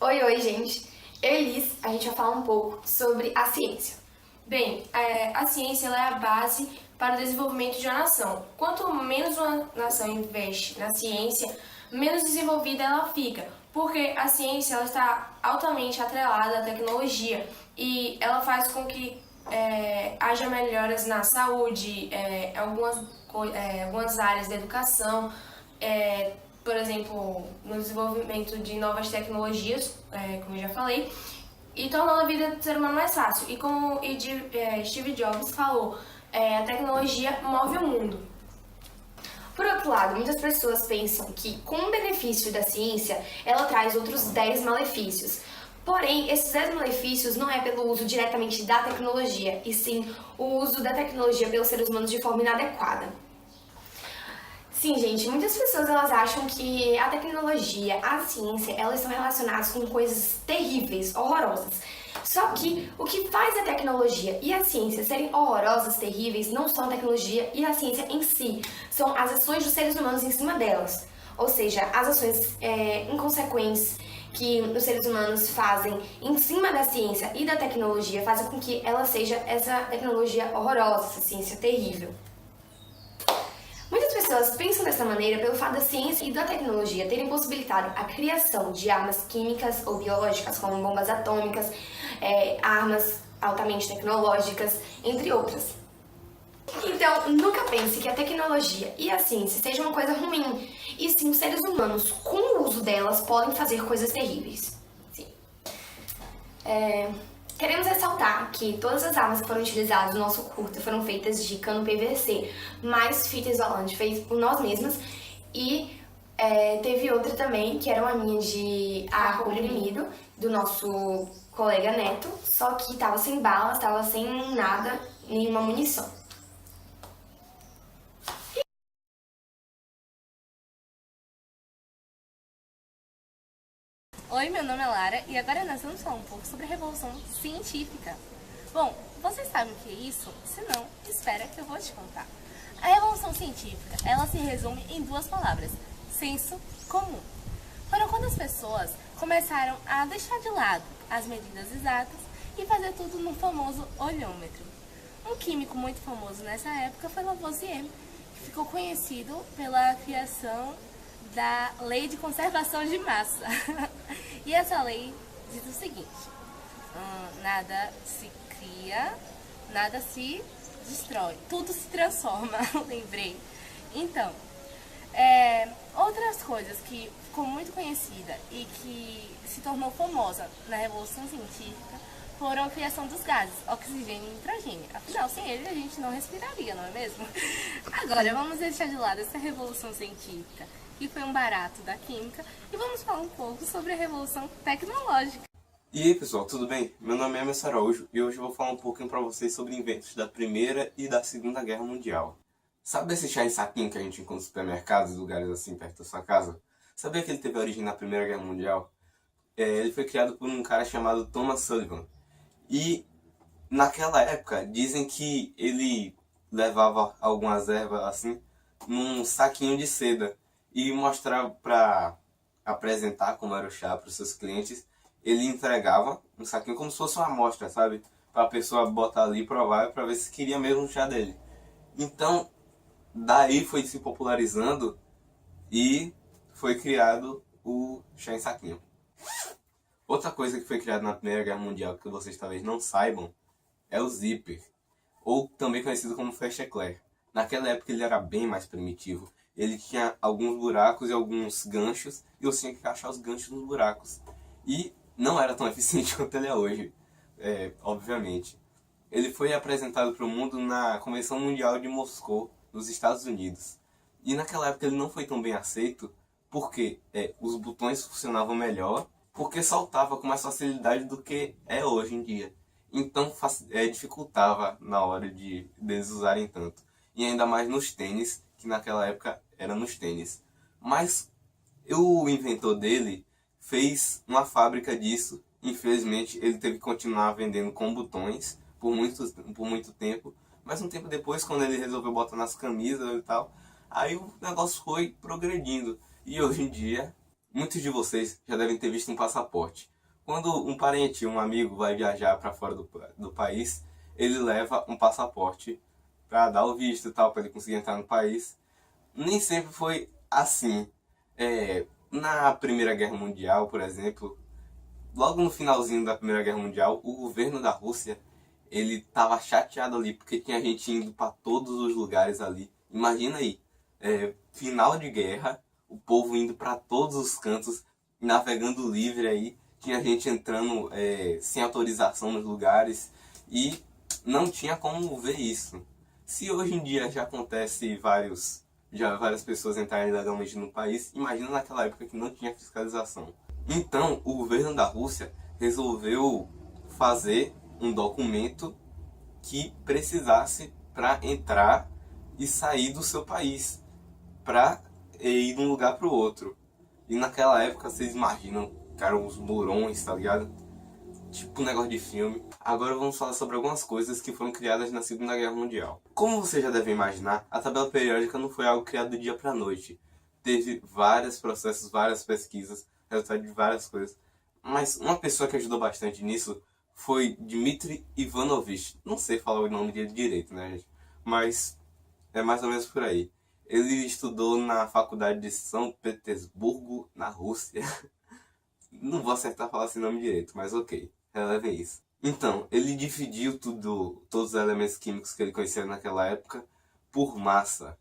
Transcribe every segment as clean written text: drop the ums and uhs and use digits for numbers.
Oi, gente! Eu e Elis, a gente vai falar um pouco sobre a ciência. Bem, a ciência ela é a base para o desenvolvimento de uma nação. Quanto menos uma nação investe na ciência, menos desenvolvida ela fica, porque a ciência ela está altamente atrelada à tecnologia e ela faz com que haja melhoras na saúde, algumas áreas da educação, por exemplo, no desenvolvimento de novas tecnologias, como eu já falei, e tornando a vida do ser humano mais fácil. E como Steve Jobs falou, a tecnologia move o mundo. Por outro lado, muitas pessoas pensam que, com o benefício da ciência, ela traz outros 10 malefícios. Porém, esses 10 malefícios não é pelo uso diretamente da tecnologia, e sim o uso da tecnologia pelos seres humanos de forma inadequada. Sim, gente, muitas pessoas elas acham que a tecnologia, a ciência, elas estão relacionadas com coisas terríveis, horrorosas. Só que o que faz a tecnologia e a ciência serem horrorosas, terríveis, não são a tecnologia e a ciência em si, são as ações dos seres humanos em cima delas. Ou seja, as ações inconsequentes que os seres humanos fazem em cima da ciência e da tecnologia fazem com que ela seja essa tecnologia horrorosa, essa ciência terrível. Muitas pessoas pensam dessa maneira pelo fato da ciência e da tecnologia terem possibilitado a criação de armas químicas ou biológicas, como bombas atômicas, armas altamente tecnológicas, entre outras. Então, nunca pense que a tecnologia e a ciência sejam uma coisa ruim, e sim os seres humanos, com o uso delas, podem fazer coisas terríveis. Sim. Queremos ressaltar que todas as armas que foram utilizadas no nosso curta foram feitas de cano PVC, mais fita isolante feita por nós mesmas, e teve outra também, que era uma linha de ar comprimido, do nosso colega Neto, só que estava sem balas, estava sem nada, nenhuma munição. Oi, meu nome é Lara e agora nós vamos falar um pouco sobre a Revolução Científica. Bom, vocês sabem o que é isso? Se não, espera que eu vou te contar. A Revolução Científica, ela se resume em duas palavras: senso comum. Foram quando as pessoas começaram a deixar de lado as medidas exatas e fazer tudo no famoso olhômetro. Um químico muito famoso nessa época foi Lavoisier, que ficou conhecido pela criação da Lei de Conservação de Massa. E essa lei diz o seguinte: nada se cria, nada se destrói, tudo se transforma. Lembrei. Então, outras coisas que ficou muito conhecida e que se tornou famosa na Revolução Científica foram a criação dos gases, oxigênio e nitrogênio. Afinal, sem eles a gente não respiraria, não é mesmo? Agora, vamos deixar de lado essa Revolução Científica, que foi um barato da química, e vamos falar um pouco sobre a Revolução Tecnológica. E aí pessoal, tudo bem? Meu nome é Emerson Araújo e hoje eu vou falar um pouquinho para vocês sobre inventos da Primeira e da Segunda Guerra Mundial. Sabe esse chá em saquinho que a gente encontra nos supermercados e lugares assim perto da sua casa? Sabia que ele teve origem na Primeira Guerra Mundial? Ele foi criado por um cara chamado Thomas Sullivan. E naquela época dizem que ele levava algumas ervas assim num saquinho de seda e mostrava para apresentar como era o chá para os seus clientes. Ele entregava um saquinho como se fosse uma amostra, sabe? Para a pessoa botar ali e provar para ver se queria mesmo o chá dele. Então, daí foi se popularizando e foi criado o chá em saquinho. Outra coisa que foi criada na Primeira Guerra Mundial que vocês talvez não saibam é o zíper, ou também conhecido como flecha eclair. Naquela época ele era bem mais primitivo. Ele tinha alguns buracos e alguns ganchos, e você tinha que encaixar os ganchos nos buracos. E não era tão eficiente quanto ele é hoje, obviamente. Ele foi apresentado para o mundo na Convenção Mundial de Moscou, nos Estados Unidos. E naquela época ele não foi tão bem aceito, porque os botões funcionavam melhor, porque saltava com mais facilidade do que é hoje em dia. Então dificultava na hora de eles usarem tanto. E ainda mais nos tênis, que naquela época era nos tênis. Mas o inventor dele fez uma fábrica disso. Infelizmente ele teve que continuar vendendo com botões por muito tempo. Mas um tempo depois, quando ele resolveu botar nas camisas e tal, aí o negócio foi progredindo. E hoje em dia Muitos de vocês já devem ter visto um passaporte. Quando um parente, um amigo vai viajar para fora do país, ele leva um passaporte para dar o visto e tal, para ele conseguir entrar no país. Nem sempre foi assim. Na Primeira Guerra Mundial, por exemplo, logo no finalzinho da Primeira Guerra Mundial, o governo da Rússia, ele estava chateado ali, porque tinha gente indo para todos os lugares ali. Imagina aí, final de guerra, o povo indo para todos os cantos, navegando livre aí, tinha gente entrando sem autorização nos lugares e não tinha como ver isso. Se hoje em dia já acontece várias pessoas entrarem ilegalmente no país, imagina naquela época que não tinha fiscalização. Então, o governo da Rússia resolveu fazer um documento que precisasse para entrar e sair do seu país, para ir de um lugar para o outro. E naquela época, vocês imaginam, eram os murões, tá ligado? Tipo um negócio de filme. Agora vamos falar sobre algumas coisas que foram criadas na Segunda Guerra Mundial. Como você já deve imaginar, a tabela periódica não foi algo criado do dia para a noite. Teve vários processos, várias pesquisas, resultado de várias coisas. Mas uma pessoa que ajudou bastante nisso foi Dmitry Ivanovich. Não sei falar o nome dele direito, né, gente? Mas é mais ou menos por aí. Ele estudou na faculdade de São Petersburgo, na Rússia. Não vou acertar falar esse nome direito, mas ok, relevem isso. Então, ele dividiu todos os elementos químicos que ele conhecia naquela época por massa.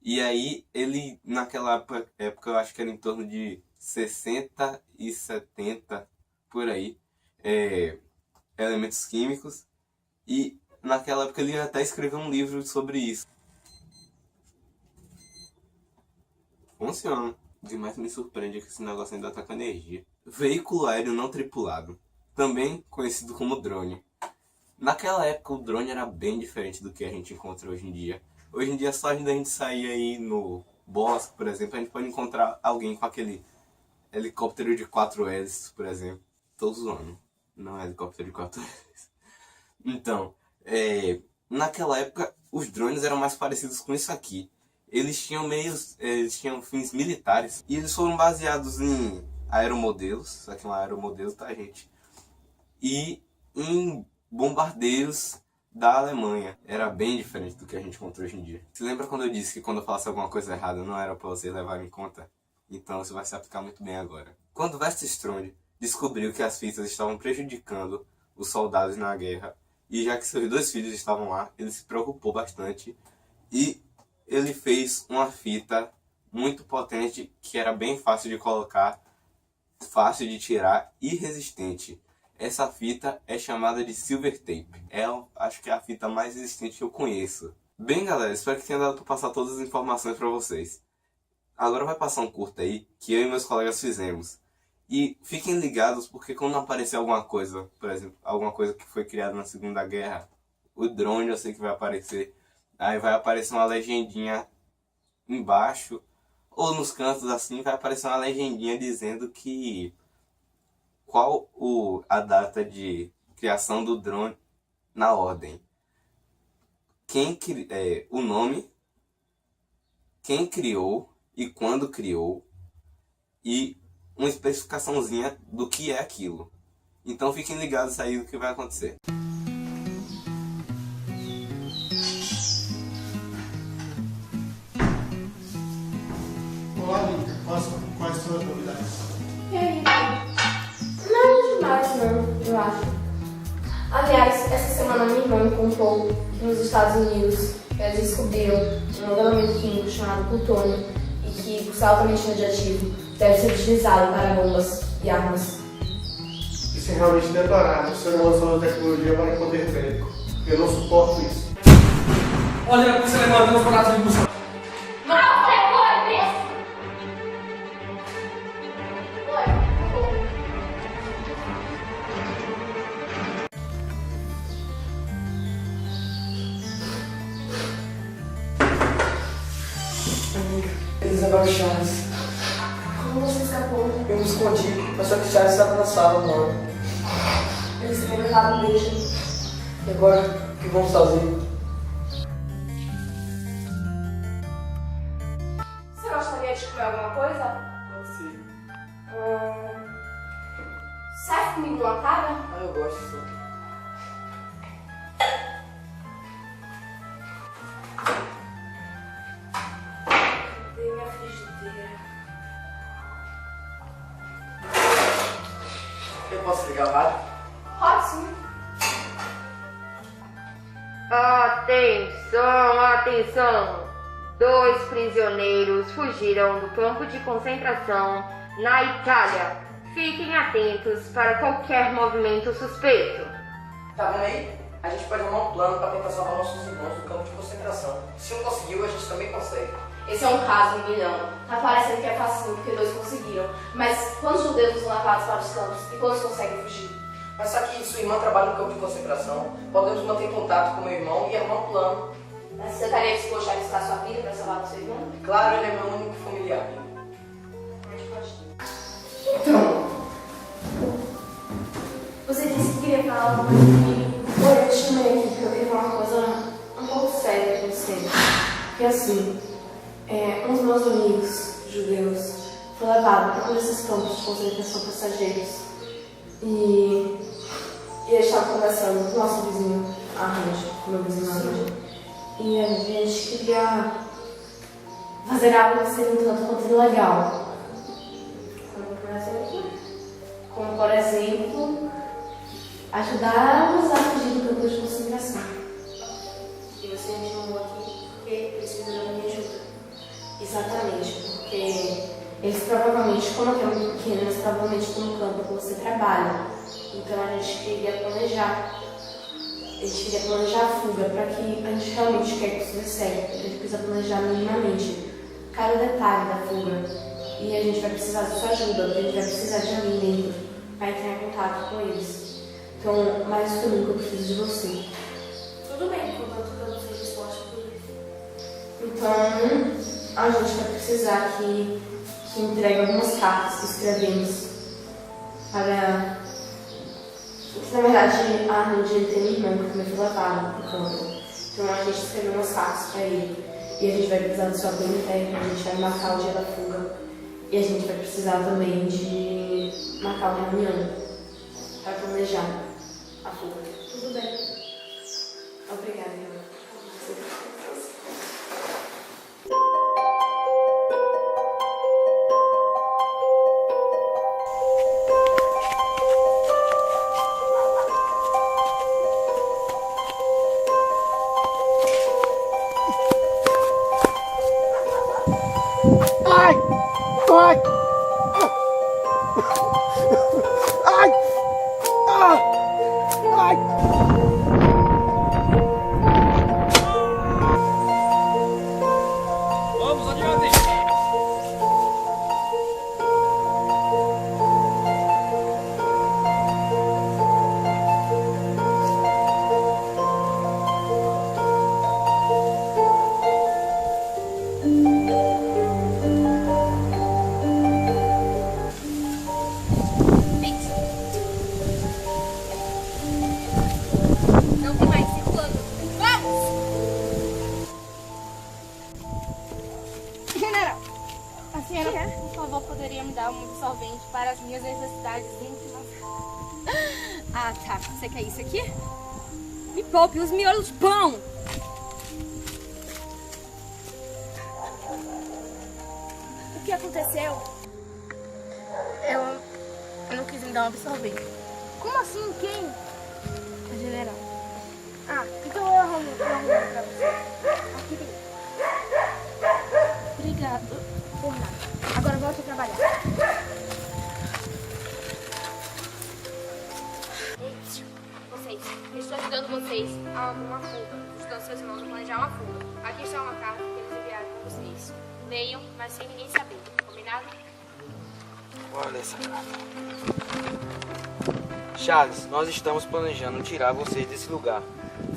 E aí, ele, naquela época, eu acho que era em torno de 60 e 70, por aí, elementos químicos. E naquela época ele até escreveu um livro sobre isso. Funciona. O que mais me surpreende é que esse negócio ainda tá com energia. Veículo aéreo não tripulado, também conhecido como drone. Naquela época o drone era bem diferente do que a gente encontra hoje em dia. Hoje em dia, só a gente sair aí no bosque, por exemplo, a gente pode encontrar alguém com aquele helicóptero de 4 hélices, por exemplo. Tô zoando, não é helicóptero de 4 hélices. Então, naquela época os drones eram mais parecidos com isso aqui. Eles tinham fins militares e eles foram baseados em aeromodelos, isso aqui é um aeromodelo, tá, gente? E em bombardeiros da Alemanha. Era bem diferente do que a gente encontra hoje em dia. Se lembra quando eu disse que quando eu falasse alguma coisa errada não era para vocês levarem em conta? Então isso vai se aplicar muito bem agora. Quando Westström descobriu que as fitas estavam prejudicando os soldados na guerra, e já que seus 2 filhos estavam lá, ele se preocupou bastante e ele fez uma fita muito potente que era bem fácil de colocar, fácil de tirar e resistente. Essa fita é chamada de Silver Tape. Acho que é a fita mais resistente que eu conheço. Bem, galera, espero que tenha dado para passar todas as informações para vocês. Agora vai passar um curta aí que eu e meus colegas fizemos. E fiquem ligados porque quando aparecer alguma coisa, por exemplo, alguma coisa que foi criada na Segunda Guerra, o drone eu sei que vai aparecer. Aí vai aparecer uma legendinha embaixo, ou nos cantos assim, vai aparecer uma legendinha dizendo que qual a data de criação do drone na ordem. O nome, quem criou e quando criou, e uma especificaçãozinha do que é aquilo. Então fiquem ligados aí do que vai acontecer. Olá, Lívia. Quais são as novidades? E aí? Nada demais, não, eu acho. Aliás, essa semana minha irmã me contou que nos Estados Unidos eles descobriram um elemento químico chamado plutônio e que, por ser altamente radioativo, deve ser utilizado para bombas e armas. Isso é realmente deplorável. Você não usou a tecnologia para poder bélico. Eu não suporto isso. Olha, você levantando os braços de busca. Isabel Chaves. Como você escapou? Eu me escondi, mas só que Chaves estava na sala, mano. Eles teriam levado um beijo. E agora, o que vamos fazer? Você gostaria de comer alguma coisa? Pode ser. comigo numa cara? Ah, eu gosto sim. Cadê minha frigideira? Eu posso ligar o rádio? Pode sim. Atenção, atenção! 2 prisioneiros fugiram do campo de concentração na Itália. Fiquem atentos para qualquer movimento suspeito. Tá vendo aí? A gente pode arrumar um plano para tentar salvar nossos irmãos do campo de concentração. Se um conseguiu, a gente também consegue. Esse é um caso, um milhão. Tá parecendo que é facinho, porque 2 conseguiram. Mas quantos judeus são levados para os campos e quantos conseguem fugir? Mas só que sua irmã trabalha no campo de concentração, podemos manter contato com meu irmão e arrumar um plano. Mas você estaria disposto a arriscar sua vida para salvar o seu irmão? Claro, ele é meu único familiar. A gente pode. Então, você disse que queria falar alguma coisa comigo. Oi, eu te chamei aqui porque eu queria falar uma coisa um pouco séria com você. Porque assim, um dos meus amigos judeus foi levado para um desses campos de concentração passageiros. E ele estava conversando com o nosso vizinho Arnold, com o meu vizinho Arnold. E a gente queria fazer algo que seria um tanto quanto ilegal. Como por exemplo, ajudá-los a fugir do campo de concentração. E você me chamou aqui porque precisa da minha ajuda. Exatamente, porque eles provavelmente, como aqui é muito pequeno, eles provavelmente estão no campo que você trabalha. Então a gente queria planejar. A gente queria planejar a fuga para que a gente realmente quer que isso dê certo. A gente precisa planejar minimamente cada detalhe da fuga. E a gente vai precisar da sua ajuda, porque a gente vai precisar de alimento para entrar em contato com eles. Então, mais do que nunca, eu preciso de você. Tudo bem, contanto que eu não seja disposta por isso. Então, a gente vai precisar que entregue algumas cartas que escrevemos para... Porque, na verdade, a Arnold tem uma irmã que também foi levada para o campo. Então, a gente escreveu umas cartas para ele. E a gente vai precisar do seu apoio interno, a gente vai marcar o dia da fuga. E a gente vai precisar também de marcar uma reunião para planejar a fuga. Tudo bem. Obrigada, Eva. Ai! Ai! Ai! Ah! Ai! Vamos, adiante! Não tem mais circulando. Vamos! General, a senhora, por favor, poderia me dar um absorvente para as minhas necessidades íntimas? Ah, tá. Você quer isso aqui? Me poupe os miolos de pão! O que aconteceu? Eu não quis me dar um absorvente. Como assim? Quem? A general. Ah, então eu arrumo pra você. Aqui tem. Obrigado por nada. Agora volte a trabalhar. Vocês, eu estou ajudando vocês a uma fuga. Ajudando seus irmãos a planejar uma fuga. Aqui está uma carta que eles enviaram para vocês. Leiam, mas sem ninguém saber. Combinado? Olha essa carta. Charles, nós estamos planejando tirar vocês desse lugar.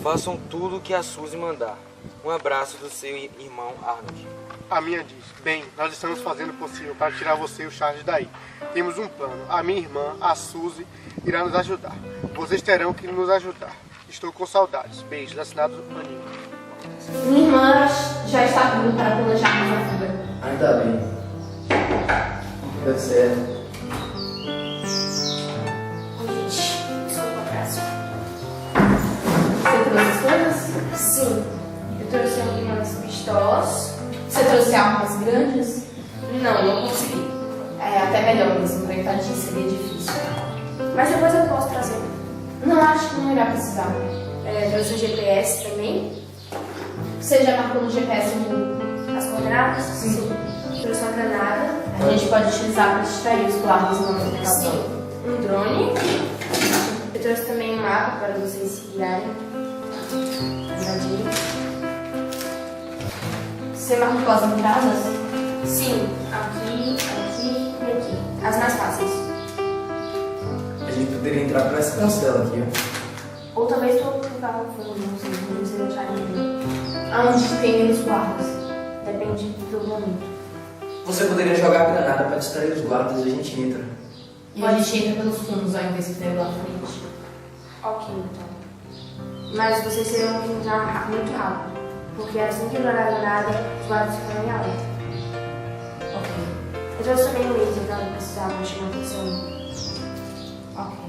Façam tudo o que a Suzy mandar. Um abraço do seu irmão Arnold. A minha diz: bem, nós estamos fazendo o possível para tirar você e o Charles daí. Temos um plano. A minha irmã, a Suzy, irá nos ajudar. Vocês terão que nos ajudar. Estou com saudades. Beijos. Assinado Aninho. Minha irmã já está vindo para planejar a fuga. Ainda bem. Deu certo. Oi, Sim, eu trouxe algumas pistolas. Você trouxe armas grandes? Não consegui. É até melhor mesmo, pra Itadia seria difícil. Mas depois eu posso trazer. Não, acho que não irá precisar. Trouxe um GPS também. Você já marcou no GPS As coordenadas? Sim. Trouxe uma granada. a gente pode utilizar para distrair os guardas na notificação. Sim. Um drone. Eu trouxe também um mapa para vocês se guiarem. Você marcou as entradas? Sim, aqui e aqui. As mais fáceis. A gente poderia entrar por essa cancela aqui, ó. Ou talvez por colocar no fundo, não sei, não sei deixar ninguém. Aonde tem menos guardas? Depende do momento. Você poderia jogar a granada para distrair os guardas e a gente entra. E a gente entra pelos fundos ao invés de ter lá à frente. Ok, então. Mas vocês terão que entrar muito rápido. Porque assim que eu jogar a granada, os guardas ficarão em alerta. Ok. Eu trouxe também um laser pra não precisar, pra chamar atenção. Ok.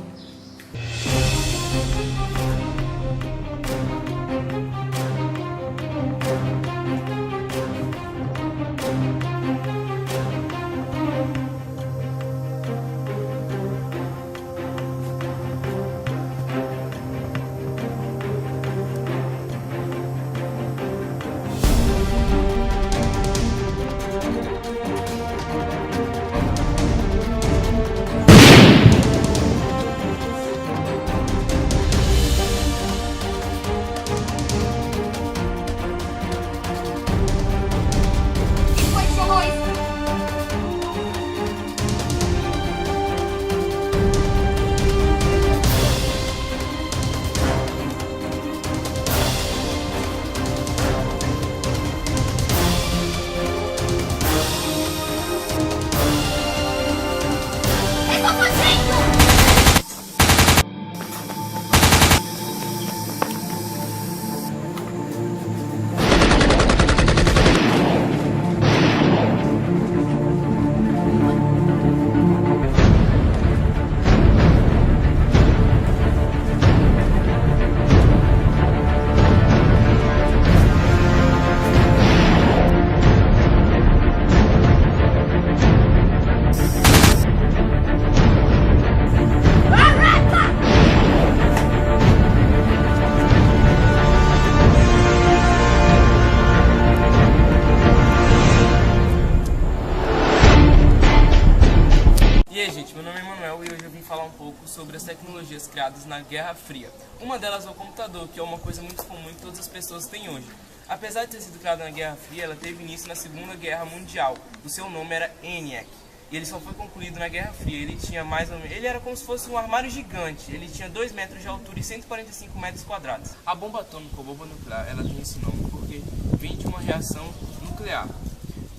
falar um pouco sobre as tecnologias criadas na Guerra Fria. Uma delas é o computador, que é uma coisa muito comum que todas as pessoas têm hoje. Apesar de ter sido criada na Guerra Fria, ela teve início na Segunda Guerra Mundial. O seu nome era ENIAC. E ele só foi concluído na Guerra Fria. Ele tinha mais ou menos... Ele era como se fosse um armário gigante. Ele tinha 2 metros de altura e 145 metros quadrados. A bomba atômica ou bomba nuclear, ela tem esse nome porque vem de uma reação nuclear.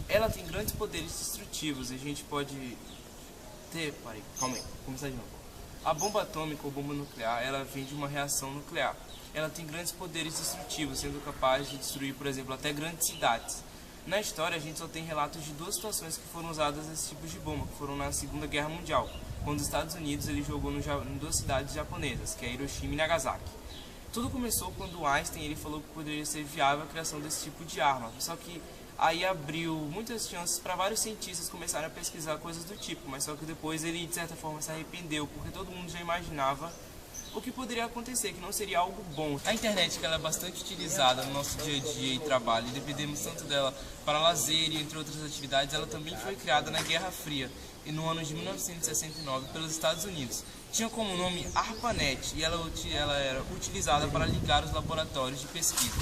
Ela tem grandes poderes destrutivos. A gente pode ter... Parei, calma aí, vou começar de novo. A bomba atômica ou bomba nuclear, ela vem de uma reação nuclear. Ela tem grandes poderes destrutivos, sendo capaz de destruir, por exemplo, até grandes cidades. Na história, a gente só tem relatos de 2 situações que foram usadas esse tipo de bomba, que foram na Segunda Guerra Mundial, quando os Estados Unidos ele jogou em 2 cidades japonesas, que é Hiroshima e Nagasaki. Tudo começou quando Einstein ele falou que poderia ser viável a criação desse tipo de arma, só que aí abriu muitas chances para vários cientistas começarem a pesquisar coisas do tipo, mas só que depois ele de certa forma se arrependeu, porque todo mundo já imaginava o que poderia acontecer, que não seria algo bom. A internet que ela é bastante utilizada no nosso dia a dia e trabalho, e dependemos tanto dela para lazer e entre outras atividades, ela também foi criada na Guerra Fria, e no ano de 1969 pelos Estados Unidos. Tinha como nome ARPANET, e ela era utilizada para ligar os laboratórios de pesquisa.